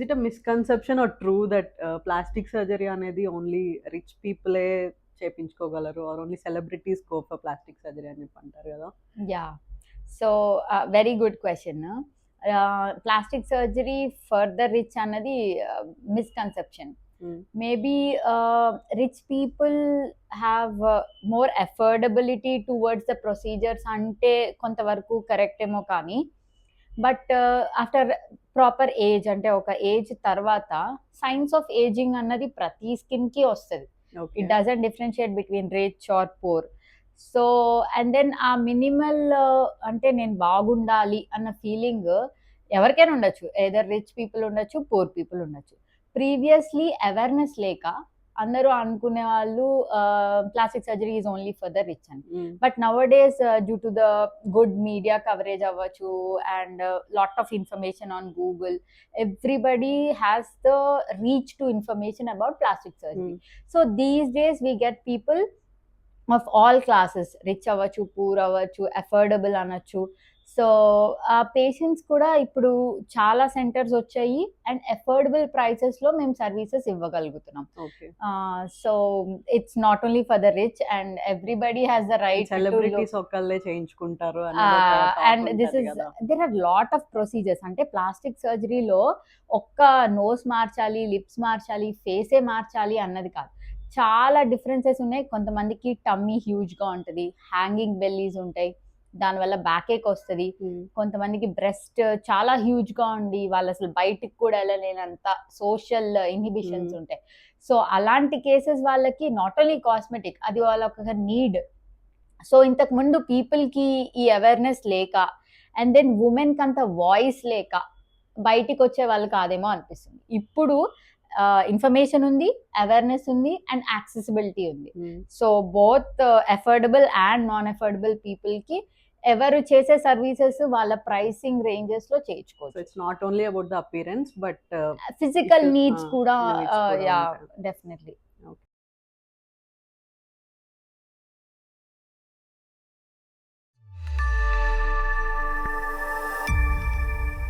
It a misconception or true that plastic surgery అనేది only rich పీపులే చేపించుకోగలరు or only celebrities go for plastic surgery అని చెప్పి అంటారు కదా? Yeah. So, very good question. Plastic surgery for the rich అన్నది misconception. Maybe rich people have more affordability towards the procedures అంటే కొంతవరకు కరెక్ట్ ఏమో కానీ బట్ ఆఫ్టర్ ప్రాపర్ ఏజ్ అంటే ఒక ఏజ్ తర్వాత సైన్స్ ఆఫ్ ఏజింగ్ అన్నది ప్రతి స్కిన్కి వస్తుంది. It doesn't differentiate between rich or poor. So and then ఆ మినిమల్ అంటే నేను బాగుండాలి అన్న ఫీలింగ్ ఎవరికైనా ఉండొచ్చు, ఏదర్ రిచ్ పీపుల్ ఉండొచ్చు, పూర్ పీపుల్ ఉండొచ్చు. ప్రీవియస్లీ అవేర్నెస్ లేక అందరూ అనుకునే వాళ్ళు plastic surgery is only for the rich అని. But nowadays due to the good media coverage అవ్వచ్చు and lot of information on Google, everybody has the reach to information about plastic surgery. So these days we get people of all classes, rich అవ్వచ్చు, poor అవ్వచ్చు, affordable అనొచ్చు. So ఆ patients కూడా ఇప్పుడు చాలా centres వచ్చాయి and affordable ప్రైసెస్లో మేము సర్వీసెస్ ఇవ్వగలుగుతున్నాం. So it's not only for the rich and everybody has the right. Celebrities ఒక్కళ్ళే చేయించుకుంటారు and this is there are lot of procedures. అంటే ప్లాస్టిక్ సర్జరీలో ఒక్క నోస్ మార్చాలి, లిప్స్ మార్చాలి, ఫేసే మార్చాలి అన్నది కాదు, చాలా డిఫరెన్సెస్ ఉన్నాయి. కొంతమందికి టమ్మీ హ్యూజ్గా ఉంటుంది, హ్యాంగింగ్ బెల్లీస్ ఉంటాయి, దానివల్ల బ్యాక్ ఏక్ వస్తుంది. కొంతమందికి బ్రెస్ట్ చాలా హ్యూజ్గా ఉండి వాళ్ళు అసలు బయటికి కూడా వెళ్ళలేనంత సోషల్ ఇన్హిబిషన్స్ ఉంటాయి. సో అలాంటి కేసెస్ వాళ్ళకి నాట్ ఓన్లీ కాస్మెటిక్, అది వాళ్ళ ఒక నీడ్. సో ఇంతకు ముందు పీపుల్కి ఈ అవేర్నెస్ లేక అండ్ దెన్ ఉమెన్కి అంత వాయిస్ లేక బయటికి వచ్చే వాళ్ళు కాదేమో అనిపిస్తుంది. ఇప్పుడు ఇన్ఫర్మేషన్ ఉంది, అవేర్నెస్ ఉంది అండ్ యాక్సెసిబిలిటీ ఉంది. So both affordable and non affordable పీపుల్కి ఎవరు చేసే సర్వీసెస్ వాళ్ళ ప్రైసింగ్ రేంజెస్ లో చేయించుకోవచ్చు. It's not only about the appearance but physical needs కూడా, యా డెఫినెట్లీ.